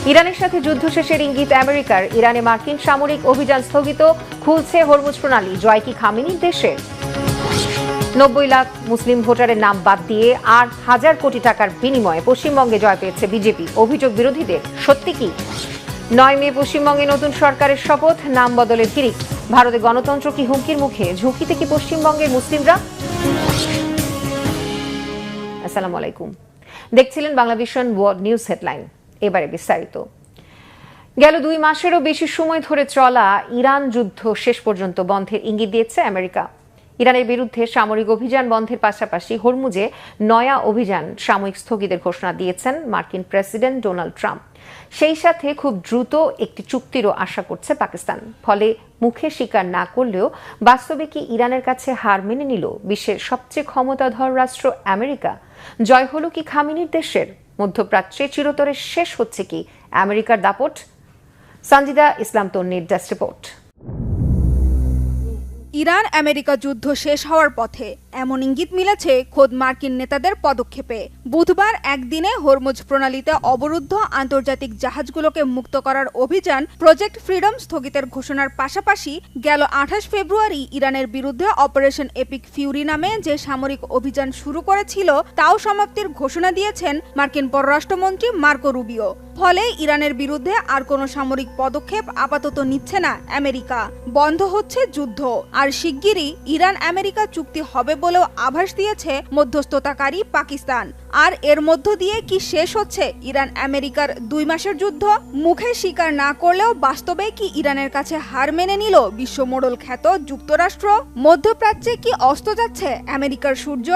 ইরানের সাথে যুদ্ধ শেষের ইঙ্গিত আমেরিকার, ইরানে মার্কিন সামরিক অভিযান স্থগিত, খুলছে হরমুজ প্রণালী। জয় কি খামেনির দেশে? 90 লাখ মুসলিম ভোটারের নাম বাদ দিয়ে 8,000 কোটি টাকার বিনিময়ে পশ্চিমবঙ্গে জয় পেয়েছে বিজেপি। অভিযোগ বিরোধীদের, সত্যি কি? 9 মে পশ্চিমবঙ্গে নতুন সরকারের শপথ, নাম বদলের হিড়িক। ভারতে গণতন্ত্র কি হুমকির মুখে? ঝুঁকিতে কি পশ্চিমবঙ্গের মুসলিমরা? আসসালামু আলাইকুম, দেখছিলেন বাংলাভিশন ওয়ার্ল্ড নিউজ হেডলাইন। এবারে বিস্তারিত। গেল 2 মাসেরও বেশি সময় ধরে চলা ইরান যুদ্ধ শেষ পর্যন্ত বন্ধের ইঙ্গিত দিয়েছে আমেরিকা। ইরানের বিরুদ্ধে সামরিক অভিযান বন্ধের পাশাপাশি হরমুজে নয়া অভিযান সাময়িক স্থগিতের ঘোষণা দিয়েছেন মার্কিন প্রেসিডেন্ট ডোনাল্ড ট্রাম্প। সেই সাথে খুব দ্রুত একটি চুক্তিরও আশা করছে পাকিস্তান। ফলে মুখে স্বীকার না করলেও বাস্তবে কি ইরানের কাছে হার মেনে নিল বিশ্বের সবচেয়ে ক্ষমতাধর রাষ্ট্র আমেরিকা? জয় হলো কি খামেনির দেশের? মধ্যপ্রাচ্যে চিরতরে শেষ হচ্ছে কি আমেরিকার দাপট? সঞ্জিদা ইসলাম তন্নির ডেস্ক রিপোর্ট। ইরান আমেরিকা যুদ্ধ শেষ হওয়ার পথে, এমন ইঙ্গিত মিলেছে খোদ মার্কিন নেতাদের পদক্ষেপে। বুধবার একদিনে হরমুজ প্রণালীতে অবরুদ্ধ আন্তর্জাতিক জাহাজগুলোকে মুক্ত করার অভিযান প্রজেক্ট ফ্রিডম স্থগিতের ঘোষণার পাশাপাশি গেল 28 ফেব্রুয়ারি ইরানের বিরুদ্ধে অপারেশন এপিক ফিউরি নামে যে সামরিক অভিযান শুরু করেছিল তাও সমাপ্তির ঘোষণা দিয়েছেন মার্কিন পররাষ্ট্রমন্ত্রী মার্কো রুবিও। ফলে ইরানের বিরুদ্ধে আর কোনো সামরিক পদক্ষেপ আপাতত নিচ্ছে না আমেরিকা। বন্ধ হচ্ছে যুদ্ধ, আর শিগগিরই ইরান আমেরিকা চুক্তি হবে বলেও আভাস দিয়েছে মধ্যস্থতাকারী পাকিস্তান। আর এর মধ্য দিয়ে কি শেষ হচ্ছে ইরান আমেরিকার 2 মাসের যুদ্ধ? মুখে স্বীকার না করলেও বাস্তবে কি ইরানের কাছে হার মেনে নিল বিশ্ব মোড়ল খ্যাত যুক্তরাষ্ট্র? মধ্যপ্রাচ্যে কি অস্ত যাচ্ছে আমেরিকার সূর্য?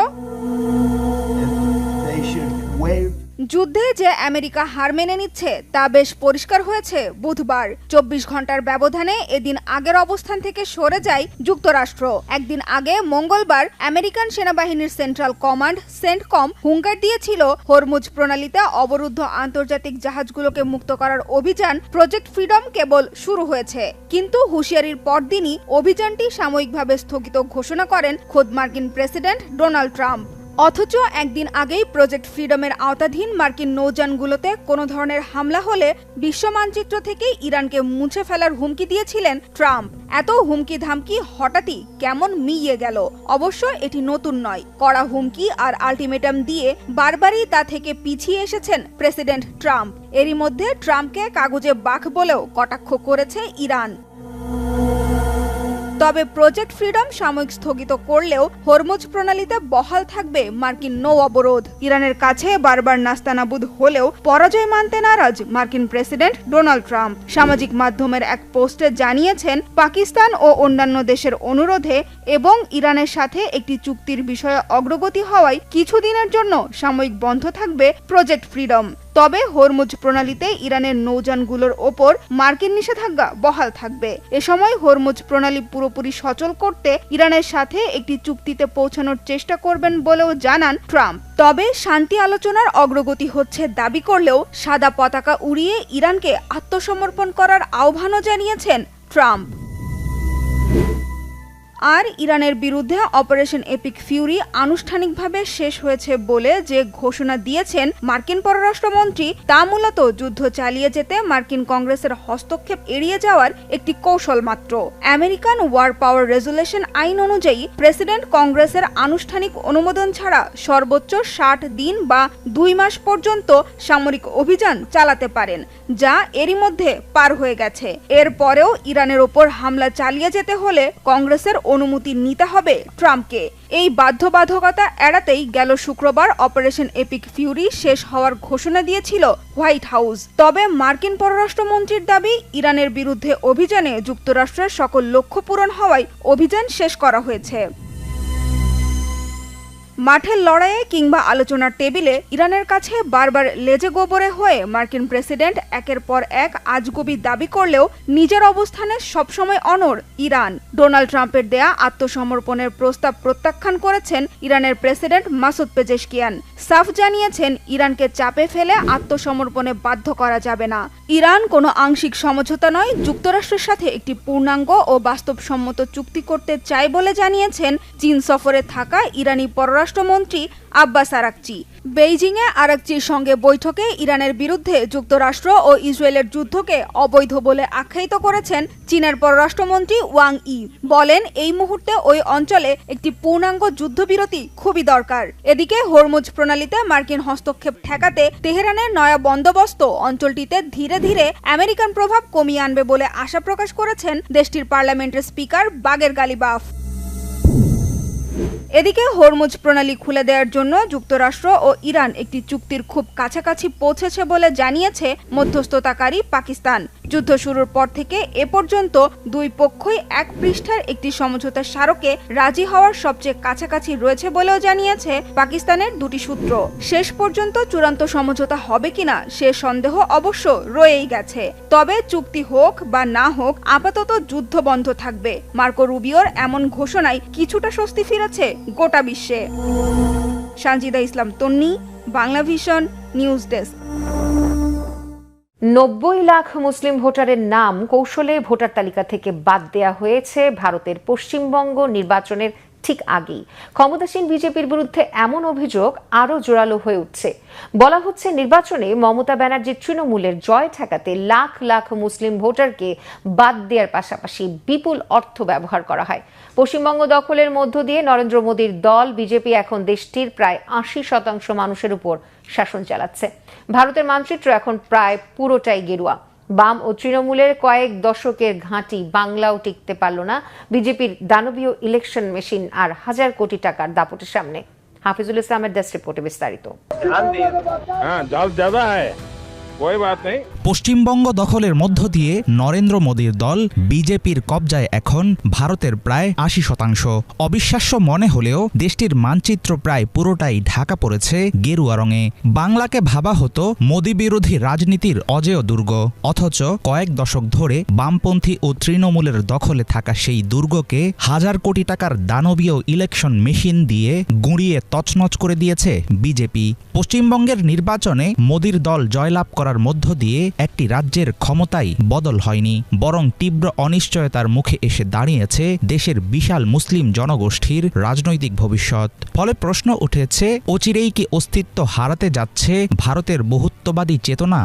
যুদ্ধে যে আমেরিকা হার মেনে নিচ্ছে তা বেশ পরিষ্কার হয়েছে বুধবার। 24 ঘন্টার ব্যবধানে এদিন আগের অবস্থান থেকে সরে যায় যুক্তরাষ্ট্র। একদিন আগে মঙ্গলবার আমেরিকান সেনাবাহিনীর সেন্ট্রাল কমান্ড সেন্টকম হুঙ্কার দিয়েছিল হরমুজ প্রণালীতে অবরুদ্ধ আন্তর্জাতিক জাহাজগুলোকে মুক্ত করার অভিযান প্রজেক্ট ফ্রিডম কেবল শুরু হয়েছে। কিন্তু হুঁশিয়ারির পরদিনই অভিযানটি সাময়িকভাবে স্থগিত ঘোষণা করেন খোদ মার্কিন প্রেসিডেন্ট ডোনাল্ড ট্রাম্প। অথচ একদিন আগেই প্রজেক্ট ফ্রিডমের আওতাধীন মার্কিন নৌযানগুলোতে কোনো ধরনের হামলা হলে বিশ্ব মানচিত্র থেকে ইরানকে মুছে ফেলার হুমকি দিয়েছিলেন ট্রাম্প। এত হুমকি ধামকি হঠাৎই কেমন মিইয়ে গেল? অবশ্য এটি নতুন নয়। কড়া হুমকি আর আলটিমেটাম দিয়ে বারবারই তা থেকে পিছিয়ে এসেছেন প্রেসিডেন্ট ট্রাম্প। এরই মধ্যে ট্রাম্পকে কাগজে বাঘ বলেও কটাক্ষ করেছে ইরান। তবে প্রজেক্ট ফ্রিডম সাময়িক স্থগিত করলেও হরমুজ প্রণালীতে বহাল থাকবে মার্কিন নৌ অবরোধ। ইরানের কাছে বারবার নাস্তানাবুদ হলেও পরাজয় মানতে নারাজ মার্কিন প্রেসিডেন্ট ডোনাল্ড ট্রাম্প। সামাজিক মাধ্যমের এক পোস্টে জানিয়েছেন, পাকিস্তান ও অন্যান্য দেশের অনুরোধে এবং ইরানের সাথে একটি চুক্তির বিষয়ে অগ্রগতি হওয়ায় কিছুদিনের জন্য সাময়িক বন্ধ থাকবে প্রজেক্ট ফ্রিডম। তবে হরমুজ প্রণালীতে ইরানের নৌযানগুলোর ওপর মার্কিন নিষেধাজ্ঞা বহাল থাকবে। এ সময় হরমুজ প্রণালী পুরোপুরি সচল করতে ইরানের সাথে একটি চুক্তিতে পৌঁছানোর চেষ্টা করবেন বলেও জানান ট্রাম্প। তবে শান্তি আলোচনার অগ্রগতি হচ্ছে দাবি করলেও সাদা পতাকা উড়িয়ে ইরানকে আত্মসমর্পণ করার আহ্বানও জানিয়েছেন ট্রাম্প। আর ইরানের বিরুদ্ধে অপারেশন এপিক ফিউরি আনুষ্ঠানিকভাবে শেষ হয়েছে বলে যে ঘোষণা দিয়েছেন মার্কিন পররাষ্ট্রমন্ত্রী, তা মূলত যুদ্ধ চালিয়ে যেতে মার্কিন কংগ্রেসের হস্তক্ষেপ এড়িয়ে যাওয়ার একটি কৌশল মাত্র। আমেরিকান ওয়ার পাওয়ার রেজুলেশন আইন অনুযায়ী প্রেসিডেন্ট কংগ্রেসের আনুষ্ঠানিক অনুমোদন ছাড়া সর্বোচ্চ 60 দিন বা 2 মাস পর্যন্ত সামরিক অভিযান চালাতে পারেন, যা এরই মধ্যে পার হয়ে গেছে। এরপরেও ইরানের ওপর হামলা চালিয়ে যেতে হলে কংগ্রেসের অনুমতি নিতে হবে ট্রাম্পকে। এই বাধ্যবাধকতা এড়াতেই গেল শুক্রবার অপারেশন এপিক ফিউরি শেষ হওয়ার ঘোষণা দিয়েছিল হোয়াইট হাউস। তবে মার্কিন পররাষ্ট্রমন্ত্রীর দাবি, ইরানের বিরুদ্ধে অভিযানে যুক্তরাষ্ট্রের সকল লক্ষ্য পূরণ হওয়ায় অভিযান শেষ করা হয়েছে। মাঠের লড়াইয়ে কিংবা আলোচনার টেবিলে ইরানের কাছে বারবার লেজে গোবরে হয়ে মার্কিন প্রেসিডেন্ট একের পর এক আজগুবি দাবি করলেও নিজের অবস্থানে সবসময় অনড় ইরান। ডোনাল্ড ট্রাম্পের দেয়া আত্মসমর্পণের প্রস্তাব প্রত্যাখ্যান করেছেন ইরানের প্রেসিডেন্ট মাসুদ পেজেশকিয়ান। সাফ জানিয়েছেন, ইরানকে চাপে ফেলে আত্মসমর্পণে বাধ্য করা যাবে না। ইরান কোনো আংশিক সমঝোতা নয়, যুক্তরাষ্ট্রের সাথে একটি পূর্ণাঙ্গ ও বাস্তবসম্মত চুক্তি করতে চায় বলে জানিয়েছেন চীন সফরে থাকা ইরানি পররাষ্ট্র পররাষ্ট্রমন্ত্রী আব্বাস আরাকচি। বেইজিংয়ে আরাকচির সঙ্গে বৈঠকে ইরানের বিরুদ্ধে যুক্তরাষ্ট্র ও ইসরায়েলের যুদ্ধকে অবৈধ বলে আখ্যায়িত করেছেন চীনের পররাষ্ট্রমন্ত্রী ওয়াং ই। বলেন, এই মুহূর্তে ওই অঞ্চলে একটি পূর্ণাঙ্গ যুদ্ধবিরতি খুবই দরকার। এদিকে হরমুজ প্রণালীতে মার্কিন হস্তক্ষেপ ঠেকাতে তেহরানের নয়া বন্দোবস্ত অঞ্চলটিতে ধীরে ধীরে আমেরিকান প্রভাব কমিয়ে আনবে বলে আশা প্রকাশ করেছেন দেশটির পার্লামেন্টের স্পিকার বাগের গালিবাফ। এদিকে হরমুজ প্রণালী খুলে দেওয়ার জন্য যুক্তরাষ্ট্র ও ইরান একটি চুক্তির খুব কাছাকাছি পৌঁছেছে বলে জানিয়েছে মধ্যস্থতাকারী পাকিস্তান। যুদ্ধ শুরুর পর থেকে এ পর্যন্ত দুই পক্ষই এক পৃষ্ঠার একটি সমঝোতা স্মারকে রাজি হওয়ার সবচেয়ে কাছাকাছি রয়েছে বলেও জানিয়েছে পাকিস্তানের দুটি সূত্র। শেষ পর্যন্ত চূড়ান্ত সমঝোতা হবে কিনা সে সন্দেহ অবশ্য রয়েই গেছে। তবে চুক্তি হোক বা না হোক আপাতত যুদ্ধ বন্ধ থাকবে। মার্কো রুবিওর এমন ঘোষণায় কিছুটা স্বস্তি ফিরেছে গোটা বিশ্বে। Sanjida Islam Tonni, Bangla Vision news desk. 90 lakh মুসলিম ভোটারের নাম কৌশলে ভোটার তালিকা থেকে বাদ দেয়া হয়েছে ভারতের পশ্চিমবঙ্গ নির্বাচনের ঠিক আগেই। ক্ষমতাসীন বিজেপির বিরুদ্ধে এমন অভিযোগ আরও জোরালো হয়ে উঠছে। বলা হচ্ছে, নির্বাচনে মমতা ব্যানার্জির তৃণমূলের জয় ঠেকাতে লাখ লাখ মুসলিম ভোটারকে বাদ দেওয়ার পাশাপাশি বিপুল অর্থ ব্যবহার করা হয়। পশ্চিমবঙ্গ দখলের মধ্য দিয়ে নরেন্দ্র মোদীর দল বিজেপি এখন দেশটির প্রায় 80% মানুষের উপর শাসন চালাচ্ছে। ভারতের মানচিত্র এখন প্রায় পুরোটাই গেরুয়া। বাম ও তৃণমূলের কয়েক দশকের ঘাঁটি বাংলাও টিকতে পারল না বিজেপির দানবীয় ইলেকশন মেশিন আর হাজার কোটি টাকার দাপটের সামনে। হাফিজুল ইসলামের ডেস্ক রিপোর্টে বিস্তারিত। পশ্চিমবঙ্গ দখলের মধ্য দিয়ে নরেন্দ্র মোদীর দল বিজেপির কবজায় এখন ভারতের প্রায় 80%। অবিশ্বাস্য মনে হলেও দেশটির মানচিত্র প্রায় পুরোটাই ঢাকা পড়েছে গেরুয়া রঙে। বাংলাকে ভাবা হতো মোদী বিরোধী রাজনীতির অজেয় দুর্গ, অথচ কয়েক দশক ধরে বামপন্থী ও তৃণমূলের দখলে থাকা সেই দুর্গকে হাজার কোটি টাকার দানবীয় ইলেকশন মেশিন দিয়ে গুঁড়িয়ে তছনছ করে দিয়েছে বিজেপি। পশ্চিমবঙ্গের নির্বাচনে মোদীর দল জয়লাভ করার মধ্য দিয়ে একটি রাজ্যের ক্ষমতাই বদল হয়নি, বরং তীব্র অনিশ্চয়তার মুখে এসে দাঁড়িয়েছে দেশের বিশাল মুসলিম জনগোষ্ঠীর রাজনৈতিক ভবিষ্যৎ। ফলে প্রশ্ন উঠেছে, অচিরেই কি অস্তিত্ব হারাতে যাচ্ছে ভারতের বহুত্ববাদী চেতনা?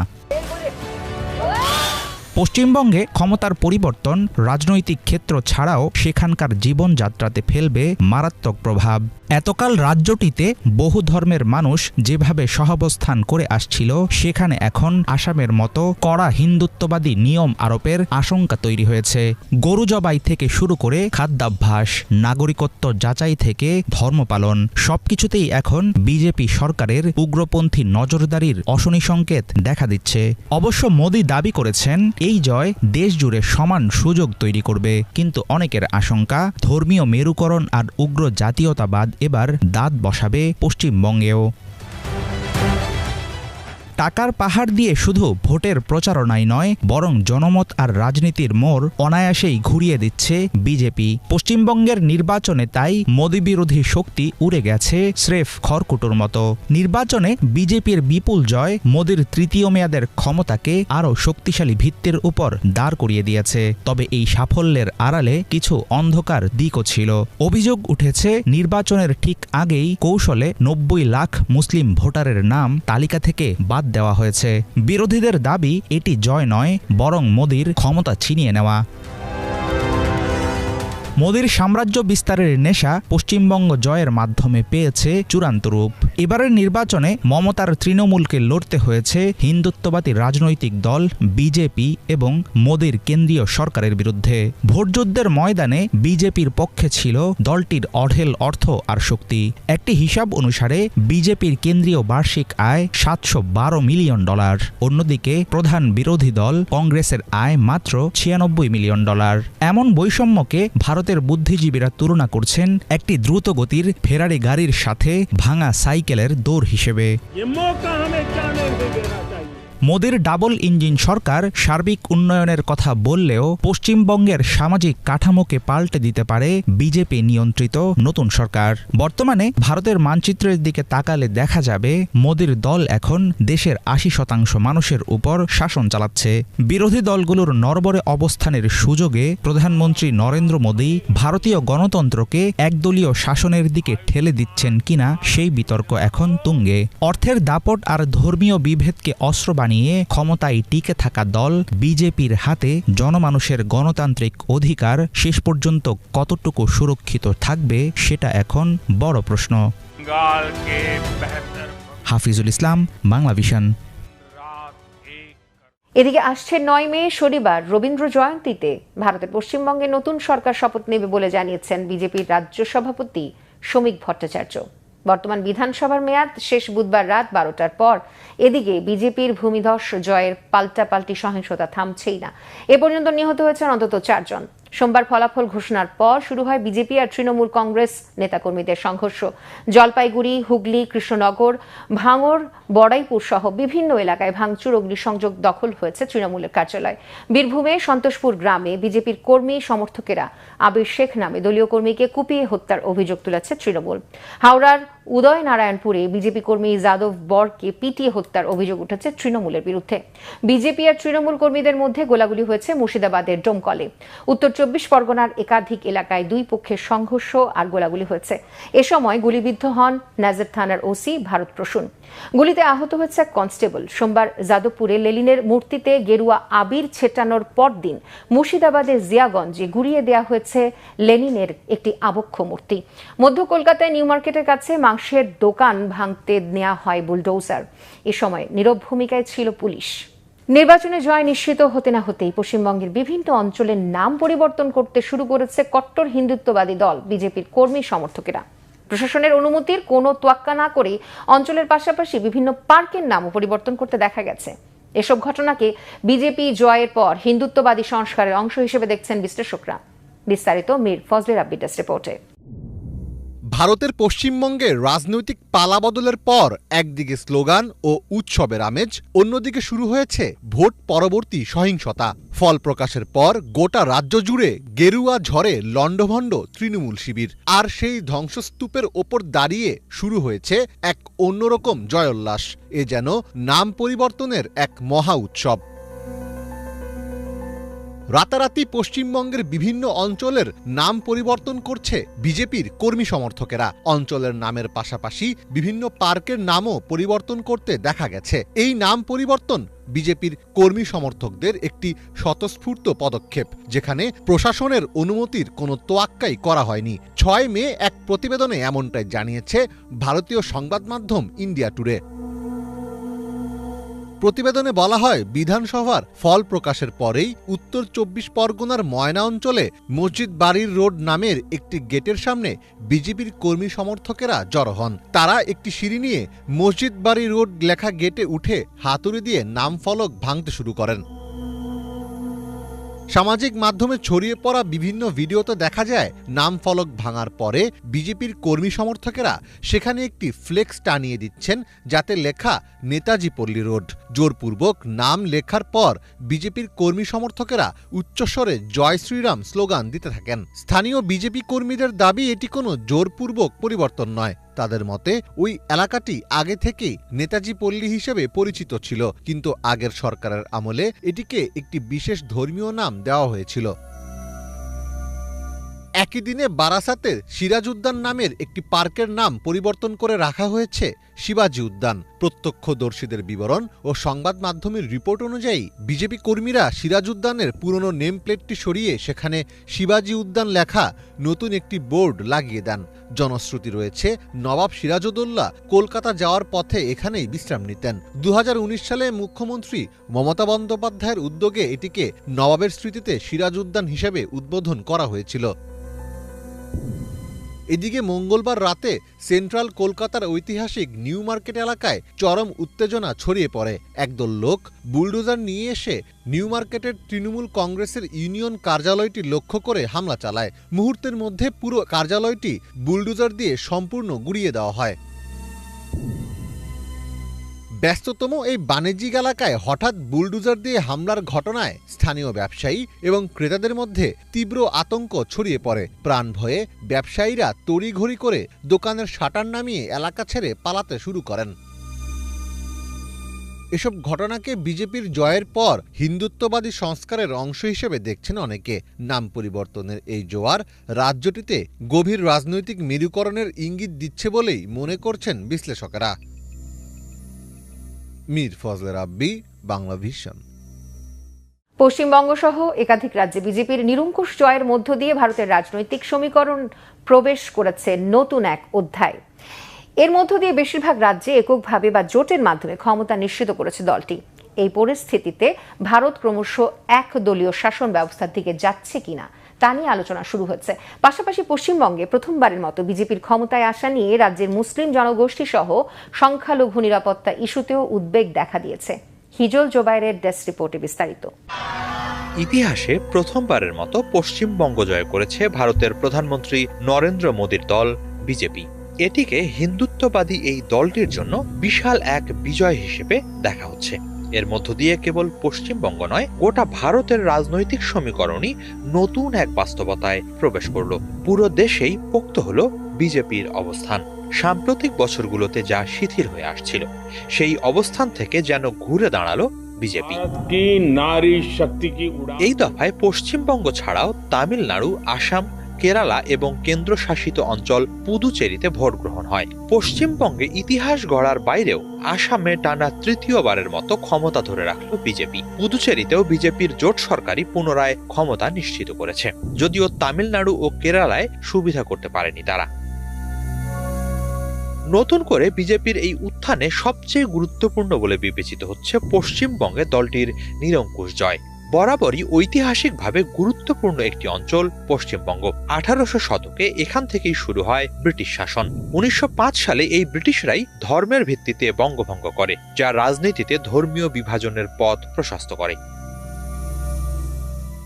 পশ্চিমবঙ্গে ক্ষমতার পরিবর্তন রাজনৈতিক ক্ষেত্র ছাড়াও সেখানকার জীবনযাত্রাতে ফেলবে মারাত্মক প্রভাব। এতকাল রাজ্যটিতে বহু ধর্মের মানুষ যেভাবে সহাবস্থান করে আসছিল, সেখানে এখন আসামের মতো কড়া হিন্দুত্ববাদী নিয়ম আরোপের আশঙ্কা তৈরি হয়েছে। গরু জবাই থেকে শুরু করে খাদ্যাভ্যাস, নাগরিকত্ব যাচাই থেকে ধর্মপালন, সবকিছুতেই এখন বিজেপি সরকারের উগ্রপন্থী নজরদারির অশনি সংকেত দেখা দিচ্ছে। অবশ্য মোদী দাবি করেছেন, এই জয় দেশ জুড়ে সমান সুযোগ তৈরি করবে, কিন্তু অনেকের আশঙ্কা ধর্মীয় মেরুকরণ আর উগ্র জাতীয়তাবাদ এবার দাঁত বসাবে পশ্চিমবঙ্গেও। টাকার পাহাড় দিয়ে শুধু ভোটের প্রচারণাই নয়, বরং জনমত আর রাজনীতির মোড় অনায়াসেই ঘুরিয়ে দিচ্ছে বিজেপি। পশ্চিমবঙ্গের নির্বাচনে তাই মোদী বিরোধী শক্তি উড়ে গেছে স্রেফ খড়কুটোর মতো। নির্বাচনে বিজেপির বিপুল জয় মোদীর তৃতীয় মেয়াদের ক্ষমতাকে আরও শক্তিশালী ভিত্তির উপর দাঁড় করিয়ে দিয়েছে। তবে এই সাফল্যের আড়ালে কিছু অন্ধকার দিকও ছিল। অভিযোগ উঠেছে, নির্বাচনের ঠিক আগেই কৌশলে 90 লাখ মুসলিম ভোটারের নাম তালিকা থেকে বাদ দেওয়া হয়েছে। বিরোধীদের দাবি, এটি জয় নয়, বরং মোদীর ক্ষমতা ছিনিয়ে নেওয়া। মোদীর সাম্রাজ্য বিস্তারের নেশা পশ্চিমবঙ্গ জয়ের মাধ্যমে পেয়েছে চূড়ান্ত রূপ। এবারের নির্বাচনে মমতার তৃণমূলকে লড়তে হয়েছে হিন্দুত্ববাদী রাজনৈতিক দল বিজেপি এবং মোদীর কেন্দ্রীয় সরকারের বিরুদ্ধে। ভোটযুদ্ধের ময়দানে বিজেপির পক্ষে ছিল দলটির অঢেল অর্থ আর শক্তি। একটি হিসাব অনুসারে বিজেপির কেন্দ্রীয় বার্ষিক আয় $712 মিলিয়ন। অন্যদিকে প্রধান বিরোধী দল কংগ্রেসের আয় মাত্র $96 মিলিয়ন। এমন বৈষম্যকে ভারতের বুদ্ধিজীবীরা তুলনা করছেন একটি দ্রুতগতির ফেরারি গাড়ির সাথে ভাঙা সাইকেলের দৌড় হিসেবে। মোদির ডাবল ইঞ্জিন সরকার সার্বিক উন্নয়নের কথা বললেও পশ্চিমবঙ্গের সামাজিক কাঠামোকে পাল্টে দিতে পারে বিজেপি নিয়ন্ত্রিত নতুন সরকার। বর্তমানে ভারতের মানচিত্রের দিকে তাকালে দেখা যাবে মোদির দল এখন দেশের ৮০% মানুষের উপর শাসন চালাচ্ছে। বিরোধী দলগুলোর নড়বড়ে অবস্থানের সুযোগে প্রধানমন্ত্রী নরেন্দ্র মোদি ভারতীয় গণতন্ত্রকে একদলীয় শাসনের দিকে ঠেলে দিচ্ছেন কিনা সেই বিতর্ক এখন তুঙ্গে। অর্থের দাপট আর ধর্মীয় বিভেদকে অস্ত্র বানিয়ে ক্ষমতায় টিকে থাকা দল বিজেপির হাতে জনমানুষের গণতান্ত্রিক অধিকার শেষ পর্যন্ত কতটুকু সুরক্ষিত থাকবে সেটা এখন বড় প্রশ্ন। হাফিজুল ইসলাম, বাংলা ভিশন। এদিকে আসছে ৯ মে শনিবার রবীন্দ্র জয়ন্তীতে ভারতের পশ্চিমবঙ্গে নতুন সরকার শপথ নেবে বলে জানিয়েছেন বিজেপির রাজ্য সভাপতি শ্রমিক ভট্টাচার্য। বর্তমান বিধানসভার মেয়াদ শেষ বুধবার রাত 12টার পর। এদিকে বিজেপির ভূমিধস জয়ের পাল্টাপাল্টি সহিংসতা থামছেই না। এ পর্যন্ত নিহত হয়েছেন অন্তত 4 জন। সোমবার ফলাফল ঘোষণার পর শুরু হয় বিজেপি আর তৃণমূল কংগ্রেস নেতাকর্মীদের সংঘর্ষ। জলপাইগুড়ি, হুগলি, কৃষ্ণনগর, ভাঙড়, বড়াইপুর সহ বিভিন্ন এলাকায় ভাঙচুর, অগ্নিসংযোগ, দখল হয়েছে তৃণমূলের কার্যালয়। বীরভূমে সন্তোষপুর গ্রামে বিজেপির কর্মী সমর্থকেরা আবির শেখ নামে দলীয় কর্মীকে কুপিয়ে হত্যার অভিযোগ তুলেছে তৃণমূল। হাওড়ার উদয়নারায়ণপুরে বিজেপি কর্মী যাদব বরকে পিটিয়ে হত্যার অভিযোগ উঠেছে তৃণমূলের বিরুদ্ধে। বিজেপি আর তৃণমূল কর্মীদের মধ্যে গোলাগুলি হয়েছে মুর্শিদাবাদের ডোমকলে। উত্তর 24 পরগনার একাধিক এলাকায় দুই পক্ষের সংঘর্ষ আর গোলাগুলি হয়েছে। এ সময় গুলিবিদ্ধ হন নাজির থানার ওসি ভারত প্রসূন। গুলিতে আহত হয়েছে এক কনস্টেবল। সোমবার যাদবপুরে লেনিনের মূর্তিতে গেরুয়া আবির ছেটানোর পরদিন মুর্শিদাবাদের জিয়াগঞ্জে গুড়িয়ে দেওয়া হয়েছে লেনিনের একটি আবক্ষ মূর্তি। মধ্য কলকাতায় নিউ মার্কেটের কাছে মাংসের দোকান ভাঙতে নেওয়া হয় বুলডোজার। এ সময় নীরব ভূমিকায় ছিল পুলিশ। নির্বাচনে জয় নিশ্চিত হতে না হতেই পশ্চিমবঙ্গের বিভিন্ন অঞ্চলের নাম পরিবর্তন করতে শুরু করেছে কট্টর হিন্দুত্ববাদী দল বিজেপির কর্মী সমর্থকেরা। প্রশাসনের অনুমতির কোনো তোয়াক্কা না করে অঞ্চলের পাশাপাশি বিভিন্ন পার্কের নামও পরিবর্তন করতে দেখা গেছে। এসব ঘটনাকে বিজেপি জয়ের পর হিন্দুত্ববাদী সংস্কারের অংশ হিসেবে দেখছেন বিশ্লেষকরা। বিস্তারিত মীর ফজলে রাব্বির রিপোর্টে। ভারতের পশ্চিমবঙ্গে রাজনৈতিক পালাবদলের পর একদিকে স্লোগান ও উৎসবের আমেজ, অন্যদিকে শুরু হয়েছে ভোট পরবর্তী সহিংসতা। ফল প্রকাশের পর গোটা রাজ্য জুড়ে গেরুয়া ঝড়ে লণ্ডভণ্ড তৃণমূল শিবির। আর সেই ধ্বংসস্তূপের ওপর দাঁড়িয়ে শুরু হয়েছে এক অন্যরকম জয়োল্লাস। এ যেন নাম পরিবর্তনের এক মহা উৎসব। রাতারাতি পশ্চিমবঙ্গের বিভিন্ন অঞ্চলের নাম পরিবর্তন করছে বিজেপির কর্মী সমর্থকেরা। অঞ্চলের নামের পাশাপাশি বিভিন্ন পার্কের নামও পরিবর্তন করতে দেখা গেছে। এই নাম পরিবর্তন বিজেপির কর্মী সমর্থকদের একটি স্বতঃস্ফূর্ত পদক্ষেপ, যেখানে প্রশাসনের অনুমতির কোনো তোয়াক্কাই করা হয়নি। 6 মে এক প্রতিবেদনে এমনটাই জানিয়েছে ভারতীয় সংবাদ মাধ্যম ইন্ডিয়া টুডে। প্রতিবেদনে বলা হয়, বিধানসভার ফল প্রকাশের পরেই উত্তর 24 পরগনার ময়না অঞ্চলে মসজিদ বাড়ির রোড নামের একটি গেটের সামনে বিজেপির কর্মী সমর্থকেরা জড়ো হন। তারা একটি সিঁড়ি নিয়ে মসজিদ বাড়ি রোড লেখা গেটে উঠে হাতুড়ি দিয়ে নাম ফলক ভাঙতে শুরু করেন। সামাজিক মাধ্যমে ছড়িয়ে পড়া বিভিন্ন ভিডিওতে দেখা যায় নাম ফলক ভাঙার পরে বিজেপির কর্মী সমর্থকেরা সেখানে একটি ফ্লেক্স টানিয়ে দিচ্ছেন, যাতে লেখা নেতাজি পল্লী রোড। জোরপূর্বক নাম লেখার পর বিজেপির কর্মী সমর্থকেরা উচ্চস্বরে জয় শ্রীরাম স্লোগান দিতে থাকেন। স্থানীয় বিজেপি কর্মীদের দাবি, এটি কোনো জোরপূর্বক পরিবর্তন নয়। তাদের মতে ওই এলাকাটি আগে থেকেই নেতাজি পল্লী হিসেবে পরিচিত ছিল, কিন্তু আগের সরকারের আমলে এটিকে একটি বিশেষ ধর্মীয় নাম দেওয়া হয়েছিল। একই দিনে বারাসাতের সিরাজ উদ্যান নামের একটি পার্কের নাম পরিবর্তন করে রাখা হয়েছে শিবাজি উদ্যান। প্রত্যক্ষদর্শীদের বিবরণ ও সংবাদ মাধ্যমের রিপোর্ট অনুযায়ী বিজেপি কর্মীরা সিরাজ উদ্যানের পুরনো নেম প্লেটটি সরিয়ে সেখানে শিবাজি উদ্যান লেখা নতুন একটি বোর্ড লাগিয়ে দেন। জনশ্রুতি রয়েছে, নবাব সিরাজউদ্দৌলা কলকাতা যাওয়ার পথে এখানেই বিশ্রাম নিতেন। 2019 সালে মুখ্যমন্ত্রী মমতা বন্দ্যোপাধ্যায়ের উদ্যোগে এটিকে নবাবের স্মৃতিতে সিরাজ উদ্যান হিসেবে উদ্বোধন করা হয়েছিল। এদিকে মঙ্গলবার রাতে সেন্ট্রাল কলকাতার ঐতিহাসিক নিউ মার্কেট এলাকায় চরম উত্তেজনা ছড়িয়ে পড়ে। একদল লোক বুলডোজার নিয়ে এসে নিউ মার্কেটের তৃণমূল কংগ্রেসের ইউনিয়ন কার্যালয়টি লক্ষ্য করে হামলা চালায়। মুহূর্তের মধ্যে পুরো কার্যালয়টি বুলডোজার দিয়ে সম্পূর্ণ গুড়িয়ে দেওয়া হয়। ব্যস্ততম এই বাণিজ্যিক এলাকায় হঠাৎ বুলডোজার দিয়ে হামলার ঘটনায় স্থানীয় ব্যবসায়ী এবং ক্রেতাদের মধ্যে তীব্র আতঙ্ক ছড়িয়ে পড়ে। প্রাণ ভয়ে ব্যবসায়ীরা তড়িঘড়ি করে দোকানের শাটার নামিয়ে এলাকা ছেড়ে পালাতে শুরু করেন। এসব ঘটনাকে বিজেপির জয়ের পর হিন্দুত্ববাদী সংস্কারের অংশ হিসেবে দেখছেন অনেকে। নাম পরিবর্তনের এই জোয়ার রাজ্যটিতে গভীর রাজনৈতিক মেরুকরণের ইঙ্গিত দিচ্ছে বলেই মনে করছেন বিশ্লেষকেরা। মীর ফজলে রাব্বি, বাংলা ভিশন। পশ্চিমবঙ্গ সহ একাধিক রাজ্যে বিজেপির নিরঙ্কুশ জয়ের মধ্য দিয়ে ভারতের রাজনৈতিক সমীকরণ প্রবেশ করেছে নতুন এক অধ্যায়। এর মধ্য দিয়ে বেশিরভাগ রাজ্যে এককভাবে বা জোটের মাধ্যমে ক্ষমতা নিশ্চিত করেছে দলটি। এই পরিস্থিতিতে ভারত ক্রমশ একদলীয় শাসন ব্যবস্থার দিকে যাচ্ছে কিনা তা নিয়ে আলোচনা শুরু হচ্ছে। পাশাপাশি পশ্চিমবঙ্গে প্রথমবারের মতো বিজেপির ক্ষমতায় আসা নিয়ে রাজ্যের মুসলিম জনগোষ্ঠী সহ সংখ্যালঘু নিরাপত্তা ইস্যুতেও উদ্বেগ দেখা দিয়েছে। হিজল জোবায়েরের ডেস্ক রিপোর্টে বিস্তারিত। ইতিহাসে প্রথমবারের মতো পশ্চিমবঙ্গ জয় করেছে ভারতের প্রধানমন্ত্রী নরেন্দ্র মোদীর দল বিজেপি। এটিকে হিন্দুত্ববাদী এই দলটির জন্য বিশাল এক বিজয় হিসেবে দেখা হচ্ছে। এর মধ্য দিয়ে কেবল পশ্চিমবঙ্গ নয়, গোটা ভারতের রাজনৈতিক সমীকরণই নতুন এক বাস্তবতায় প্রবেশ করল। পুরো দেশেই পোক্ত হলো বিজেপির অবস্থান। সাম্প্রতিক বছরগুলোতে যা শিথিল হয়ে আসছিল, সেই অবস্থান থেকে যেন ঘুরে দাঁড়ালো বিজেপি। এই দফায় পশ্চিমবঙ্গ ছাড়াও তামিলনাড়ু, আসাম, কেরালা এবং কেন্দ্রশাসিত অঞ্চল পুদুচেরিতে ভোট গ্রহণ হয়। পশ্চিমবঙ্গে ইতিহাস গড়ার বাইরেও আসামে টানা তৃতীয়বারের মতো ক্ষমতা ধরে রাখল বিজেপি। পুদুচেরিতেও বিজেপির জোট সরকারই পুনরায় ক্ষমতা নিশ্চিত করেছে, যদিও তামিলনাড়ু ও কেরালায় সুবিধা করতে পারেনি তারা। নতুন করে বিজেপির এই উত্থানে সবচেয়ে গুরুত্বপূর্ণ বলে বিবেচিত হচ্ছে পশ্চিমবঙ্গে দলটির নিরঙ্কুশ জয়। বরাবরই ঐতিহাসিকভাবে গুরুত্বপূর্ণ একটি অঞ্চল পশ্চিমবঙ্গ। 1800 শতকে এখান থেকেই শুরু হয় ব্রিটিশ শাসন। 1905 সালে এই ব্রিটিশরাই ধর্মের ভিত্তিতে বঙ্গভঙ্গ করে, যা রাজনীতিতে ধর্মীয় বিভাজনের পথ প্রশস্ত করে।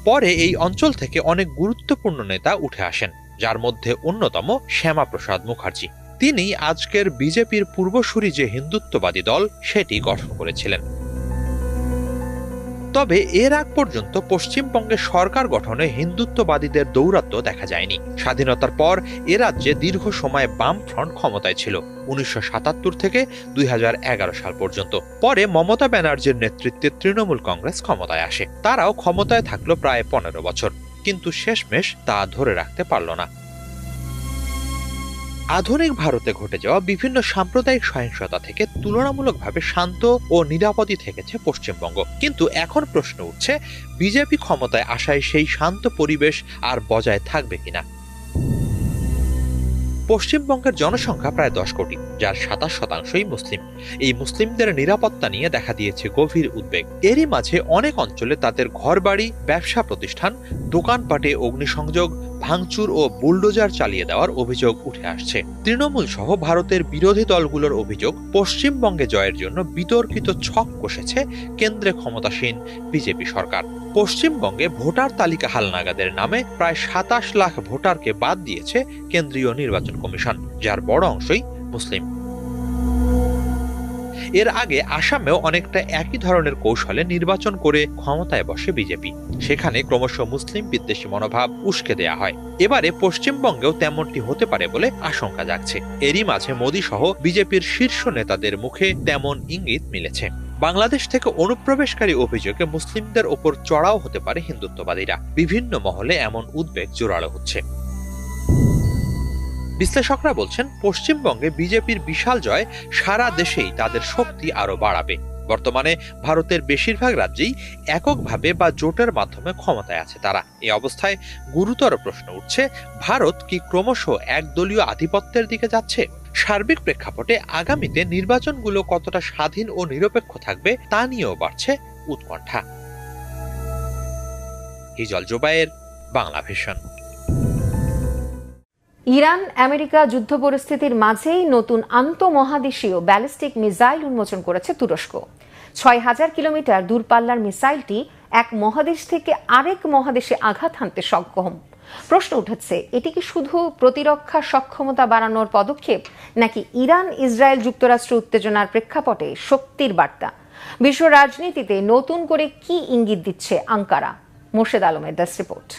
পরে এই অঞ্চল থেকে অনেক গুরুত্বপূর্ণ নেতা উঠে আসেন, যার মধ্যে অন্যতম শ্যামাপ্রসাদ মুখার্জি। তিনি আজকের বিজেপির পূর্বসূরি যে হিন্দুত্ববাদী দল, সেটি গঠন করেছিলেন। তবে এর আগ পর্যন্ত পশ্চিমবঙ্গে সরকার গঠনে হিন্দুত্ববাদীদের দৌরাত্ম্য দেখা যায়নি। স্বাধীনতার পর এ রাজ্যে দীর্ঘ সময় বামফ্রন্ট ক্ষমতায় ছিল, 1977 থেকে 2011 সাল পর্যন্ত। পরে মমতা ব্যানার্জির নেতৃত্বে তৃণমূল কংগ্রেস ক্ষমতায় আসে। তারাও ক্ষমতায় থাকলো প্রায় 15 বছর, কিন্তু শেষমেশ তা ধরে রাখতে পারল না। আধুনিক ভারতে ঘটে যাওয়া বিভিন্ন সাম্প্রদায়িক সহিংসতা থেকে তুলনামূলকভাবে শান্ত ও নিরাপদই থেকেছে পশ্চিমবঙ্গ। কিন্তু এখন প্রশ্ন উঠছে, বিজেপি ক্ষমতায় আসায় সেই শান্ত পরিবেশ আর বজায় থাকবে কিনা। পশ্চিমবঙ্গের জনসংখ্যা প্রায় 10 কোটি, যার 27% মুসলিম। এই মুসলিমদের নিরাপত্তা নিয়ে দেখা দিয়েছে গভীর উদ্বেগ। এরই মাঝে অনেক অঞ্চলে তাদের ঘরবাড়ি, ব্যবসা প্রতিষ্ঠান, দোকানপাটে অগ্নিসংযোগ, ভাঙচুর ও বুলডোজার চালিয়ে দেওয়ার অভিযোগ উঠে আসছে। তৃণমূল সহ ভারতের বিরোধী দলগুলোর অভিযোগ, পশ্চিমবঙ্গে জয়ের জন্য বিতর্কিত ছক কষেছে কেন্দ্রে ক্ষমতাসীন বিজেপি সরকার। পশ্চিমবঙ্গে ভোটার তালিকা হালনাগাদের নামে প্রায় 27 লাখ ভোটারকে বাদ দিয়েছে কেন্দ্রীয় নির্বাচন কমিশন, যার বড় অংশই মুসলিম। এর আগে আসামেও অনেকটা একই ধরনের কৌশলে নির্বাচন করে ক্ষমতায় বসে বিজেপি। সেখানে ক্রমশ মুসলিম বিদ্বেষী মনোভাব উস্কে দেয়া হয়। এবারে পশ্চিমবঙ্গেও তেমনটি হতে পারে বলে আশঙ্কা জাগছে। এরই মাঝে মোদী সহ বিজেপির শীর্ষ নেতাদের মুখে তেমন ইঙ্গিত মিলেছে। বাংলাদেশ থেকে অনুপ্রবেশকারী অভিযোগে মুসলিমদের ওপর চড়াও হতে পারে হিন্দুত্ববাদীরা। বিভিন্ন মহলে এমন উদ্বেগ জোরালো হচ্ছে। বিশ্লেষকরা বলছেন, পশ্চিমবঙ্গে বিজেপির বিশাল জয় সারা দেশেই তাদের শক্তি আরো বাড়াবে। বর্তমানে ভারতের বেশিরভাগ রাজ্যেই এককভাবে বা জোটের মাধ্যমে ক্ষমতায় আছে তারা। এই অবস্থায় গুরুতর প্রশ্ন উঠছে, ভারত কি ক্রমশ একদলীয় আধিপত্যের দিকে যাচ্ছে? সার্বিক প্রেক্ষাপটে আগামীতে নির্বাচনগুলো কতটা স্বাধীন ও নিরপেক্ষ থাকবে তা নিয়েও বাড়ছে উৎকণ্ঠা। Hijol Zobayer, Bangla Vision. Iran America যুদ্ধ পরিস্থিতির মাঝেই নতুন আন্তঃমহাদেশীয় ব্যালিস্টিক মিসাইল উন্মোচন করেছে তুরস্ক। 6000 কিলোমিটার দূরপাল্লার মিসাইলটি এক মহাদেশ থেকে আরেক মহাদেশে আঘাত হানতে সক্ষম। প্রশ্ন উঠেছে, এটি কি শুধু প্রতিরক্ষা সক্ষমতা বাড়ানোর পদক্ষেপ, নাকি ইরান ইসরায়েল যুক্তরাষ্ট্র উত্তেজনার প্রেক্ষাপটে শক্তির বার্তা? বিশ্ব রাজনীতিতে নতুন করে কি ইঙ্গিত দিচ্ছে আঙ্কারা? মোর্শেদ আলমের ডেস্ক রিপোর্ট।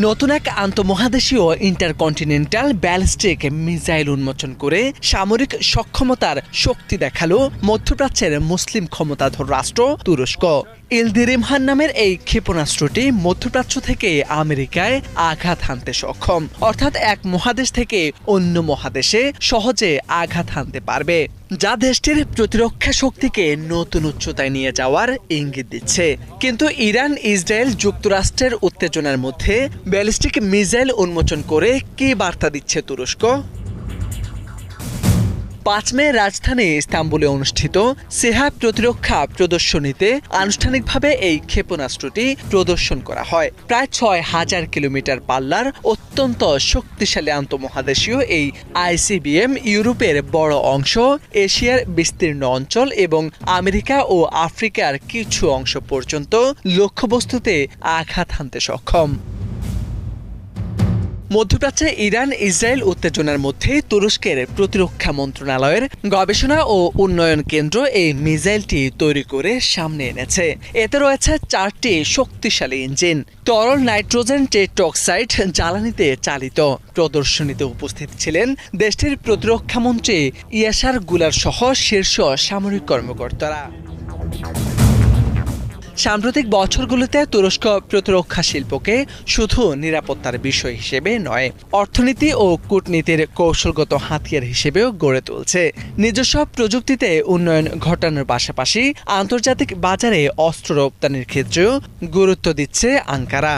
নতুন এক আন্তঃমহাদেশীয় ইন্টারকন্টিনেন্টাল ব্যালিস্টিক মিসাইল উন্মোচন করে সামরিক সক্ষমতার শক্তি দেখালো মধ্যপ্রাচ্যের মুসলিম ক্ষমতাধর রাষ্ট্র তুরস্ক। ইলদিরিমহান নামের এই ক্ষেপণাস্ত্রটি মধ্যপ্রাচ্য থেকে আমেরিকায় আঘাত হানতে সক্ষম, অর্থাৎ এক মহাদেশ থেকে অন্য মহাদেশে সহজে আঘাত হানতে পারবে, যা দেশটির প্রতিরক্ষা শক্তিকে নতুন উচ্চতায় নিয়ে যাওয়ার ইঙ্গিত দিচ্ছে। কিন্তু ইরান ইসরায়েল যুক্তরাষ্ট্রের উত্তেজনার মধ্যে ব্যালিস্টিক মিসাইল উন্মোচন করে কি বার্তা দিচ্ছে তুরস্ক? 5 মে রাজধানী ইস্তাম্বুলে অনুষ্ঠিত সেহা প্রতিরক্ষা প্রদর্শনীতে আনুষ্ঠানিকভাবে এই ক্ষেপণাস্ত্রটি প্রদর্শন করা হয়। প্রায় 6000 কিলোমিটার পাল্লার অত্যন্ত শক্তিশালী আন্তঃমহাদেশীয় এই আইসিবিএম ইউরোপের বড় অংশ, এশিয়ার বিস্তীর্ণ অঞ্চল এবং আমেরিকা ও আফ্রিকার কিছু অংশ পর্যন্ত লক্ষ্যবস্তুতে আঘাত হানতে সক্ষম। মধ্যপ্রাচ্যে ইরান ইসরায়েল উত্তেজনার মধ্যে তুরস্কের প্রতিরক্ষা মন্ত্রণালয়ের গবেষণা ও উন্নয়ন কেন্দ্র এই মিসাইলটি তৈরি করে সামনে এনেছে। এতে রয়েছে 4টি শক্তিশালী ইঞ্জিন, তরল নাইট্রোজেন টেট্রক্সাইড জ্বালানিতে চালিত। প্রদর্শনীতে উপস্থিত ছিলেন দেশটির প্রতিরক্ষা মন্ত্রী ইয়াসার গুলার সহ শীর্ষ সামরিক কর্মকর্তারা। সাম্প্রতিক বছরগুলোতে তুরস্ক প্রতিরক্ষা শিল্পকে শুধু নিরাপত্তার বিষয় হিসেবে নয়, অর্থনীতি ও কূটনীতির কৌশলগত হাতিয়ার হিসেবেও গড়ে তুলছে। নিজস্ব প্রযুক্তিতে উন্নয়ন ঘটানোর পাশাপাশি আন্তর্জাতিক বাজারে অস্ত্র রপ্তানির ক্ষেত্রেও গুরুত্ব দিচ্ছে আঙ্কারা।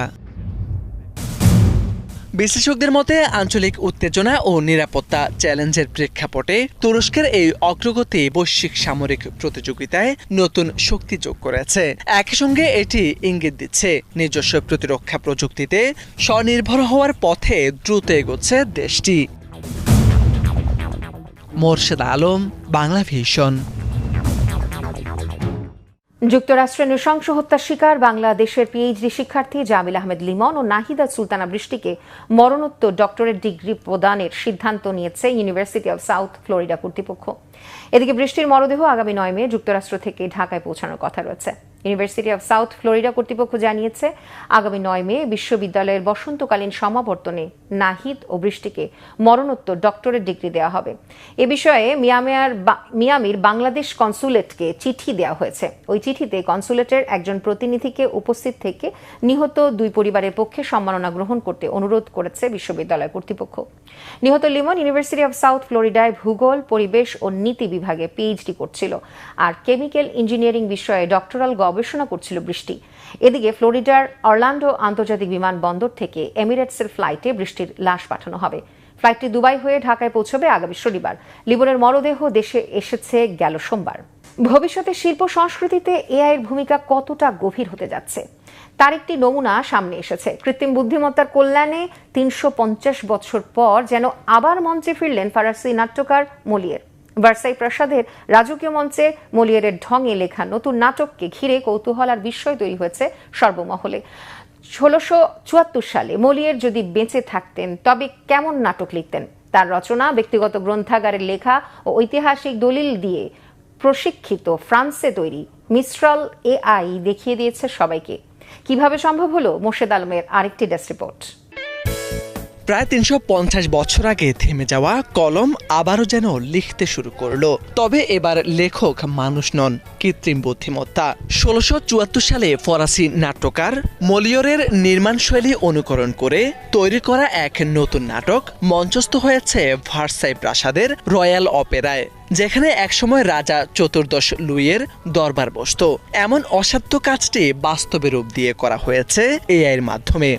বিশ্লেষকদের মতে আঞ্চলিক উত্তেজনা ও নিরাপত্তা চ্যালেঞ্জের প্রেক্ষাপটে তুরস্কের এই অগ্রগতি বৈশ্বিক সামরিক প্রতিযোগিতায় নতুন শক্তি যোগ করেছে। একই সঙ্গে এটি ইঙ্গিত দিচ্ছে নিজস্ব প্রতিরক্ষা প্রযুক্তিতে স্বনির্ভর হওয়ার পথে দ্রুত এগোচ্ছে দেশটি। মোর্শেদ আলম, বাংলা ভিশন। যুক্তরাষ্ট্রে নৃশংস হত্যার শিকার বাংলাদেশের পিএইচডি শিক্ষার্থী জামিল আহমেদ লিমন ও নাহিদা সুলতানা বৃষ্টিকে মরণোত্তর ডক্টরেট ডিগ্রি প্রদানের সিদ্ধান্ত নিয়েছে ইউনিভার্সিটি অব সাউথ ফ্লোরিডা কর্তৃপক্ষ। এদিকে বৃষ্টির মরদেহ আগামী 9 মে যুক্তরাষ্ট্র থেকে ঢাকায় পৌঁছানোর কথা রয়েছে। ইউনিভার্সিটি অব সাউথ ফ্লোরিডা কর্তৃপক্ষ জানিয়েছে, আগামী 9 মে বিশ্ববিদ্যালয়ের বসন্তকালীন সমাবর্তনে নাহিদ ও বৃষ্টিকে মরণোত্তর ডক্টরেট ডিগ্রি দেওয়া হবে। এ বিষয়ে মিয়ামির বাংলাদেশ কনসুলেটকে চিঠি দেওয়া হয়েছে। ওই চিঠিতে কনসুলেটের একজন প্রতিনিধিকে উপস্থিত থেকে নিহত 2 পরিবারের পক্ষে সম্মাননা গ্রহণ করতে অনুরোধ করেছে বিশ্ববিদ্যালয় কর্তৃপক্ষ। নিহত লিমন ইউনিভার্সিটি অব সাউথ ফ্লোরিডায় ভূগোল, পরিবেশ ও নীতি বিভাগে পিএইচডি করছিল, আর কেমিক্যাল ইঞ্জিনিয়ারিং বিষয়ে ডক্টরাল গবেষণা করছিল বৃষ্টি। এদিকে ফ্লোরিডার অরল্যান্ডো আন্তর্জাতিক বিমানবন্দর থেকে এমিরেটসের ফ্লাইটে বৃষ্টির লাশ পাঠানো হবে। ফ্লাইটটি দুবাই হয়ে ঢাকায় পৌঁছবে আগামী শনিবার। লিমনের মরদেহ দেশে এসেছে গেল সোমবার। ভবিষ্যতে শিল্প সংস্কৃতিতে এআই এর ভূমিকা কতটা গভীর হতে যাচ্ছে তার একটি নমুনা সামনে এসেছে। কৃত্রিম বুদ্ধিমত্তার কল্যাণে 350 বছর পর যেন আবার মঞ্চে ফিরলেন ফরাসি নাট্যকার মলিয়ের। ভার্সাই প্রাসাদের রাজকীয় মঞ্চে মলিয়েরের ঢঙে লেখা নতুন নাটককে ঘিরে কৌতূহল আর বিস্ময় তৈরি হয়েছে সর্বমহলে। 1674 সালে মলিয়ের যদি বেঁচে থাকতেন তবে কেমন নাটক লিখতেন? তার রচনা, ব্যক্তিগত গ্রন্থাগারের লেখা ও ঐতিহাসিক দলিল দিয়ে প্রশিক্ষিত ফ্রান্সে তৈরি মিস্ট্রাল এআই দেখিয়ে দিয়েছে সবাইকে। কিভাবে সম্ভব হলো? মোর্শেদ আলমের আরেকটি ডেস্ক রিপোর্ট। প্রায় 350 বছর আগে থেমে যাওয়া কলম আবারও যেন লিখতে শুরু করলো। তবে এবার লেখক মানুষ নন, কৃত্রিম বুদ্ধিমত্তা। 1674 সালে ফরাসি নাট্যকার মলিয়রের নির্মাণশৈলী অনুকরণ করে তৈরি করা এক নতুন নাটক মঞ্চস্থ হয়েছে ভার্সাই প্রাসাদের রয়্যাল অপেরায়, যেখানে একসময় রাজা চতুর্দশ লুইয়ের দরবার বসত। এমন অসাধ্য কাজটি বাস্তবে রূপ দিয়ে করা হয়েছে এআইয়ের মাধ্যমে।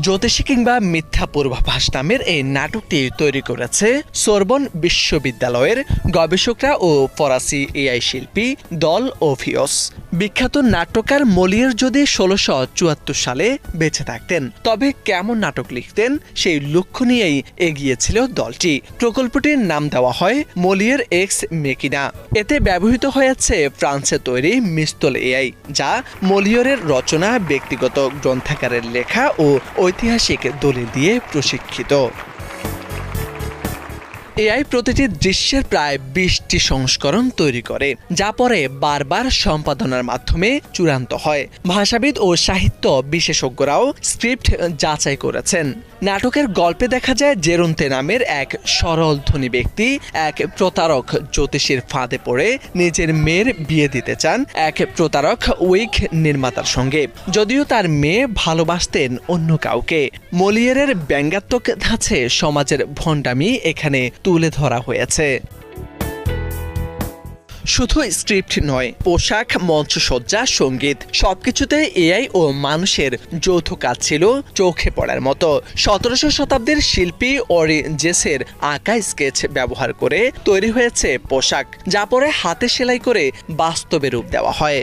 জ্যোতিষী কিংবা মিথ্যা পূর্বাভাস নামের এই নাটকটি তৈরি করেছে সোরবন বিশ্ববিদ্যালয়ের গবেষকরা ও ফরাসি এআই শিল্পী দল ওভিওস। বিখ্যাত নাট্যকার মলিয়ের যদি 1674 সালে বেঁচে থাকতেন তবে কেমন নাটক লিখতেন সেই লক্ষ্য নিয়েই এগিয়েছিল দলটি। প্রকল্পটির নাম দেওয়া হয় মলিয়ের এক্স মেকিনা। এতে ব্যবহৃত হয়েছে ফ্রান্সে তৈরি মিস্তল এআই, যা মলিয়রের রচনা, ব্যক্তিগত গ্রন্থাগারের লেখা ও ঐতিহাসিক দলিল দিয়ে প্রশিক্ষিত। এআই প্রতিটি দৃশ্যের প্রায় 20টি সংস্করণ তৈরি করে, যা পরে বারবার সম্পাদনার মাধ্যমে চূড়ান্ত হয়। ভাষাবিদ ও সাহিত্য বিশেষজ্ঞরাও স্ক্রিপ্ট যাচাই করেছেন। নাটকের গল্পে দেখা যায় জেরন্তে নামের এক সরল ধনী ব্যক্তি এক প্রতারক জ্যোতিষীর ফাঁদে পড়ে নিজের মেয়ের বিয়ে দিতে চান এক প্রতারক উইক নির্মাতার সঙ্গে, যদিও তার মেয়ে ভালোবাসতেন অন্য কাউকে। মলিয়েরের ব্যঙ্গাত্মক ধাঁচে সমাজের ভণ্ডামি এখানে তুলে ধরা হয়েছে। শুধু স্ক্রিপ্ট নয়, পোশাক, মঞ্চসজ্জা, সঙ্গীত সবকিছুতে এআই ও মানুষের যৌথ কাজ ছিল চোখে পড়ার মতো। 1700 শতাব্দীর শিল্পী অরি জেসের আঁকা স্কেচ ব্যবহার করে তৈরি হয়েছে পোশাক, যা পরে হাতে সেলাই করে বাস্তবে রূপ দেওয়া হয়।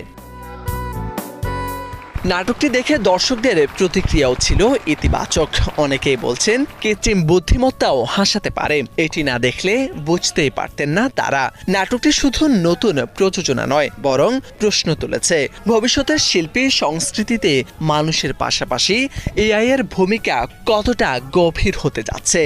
নাটকটি দেখে দর্শকদের প্রতিক্রিয়াও ছিল ইতিবাচক। অনেকেই বলছেন কৃত্রিম বুদ্ধিমত্তাও হাসাতে পারে। এটি না দেখলে বুঝতেই পারতেন না তারা। নাটকটি শুধু নতুন প্রযোজনা নয়, বরং প্রশ্ন তুলেছে ভবিষ্যতের শিল্পী সংস্কৃতিতে মানুষের পাশাপাশি এআই এর ভূমিকা কতটা গভীর হতে যাচ্ছে।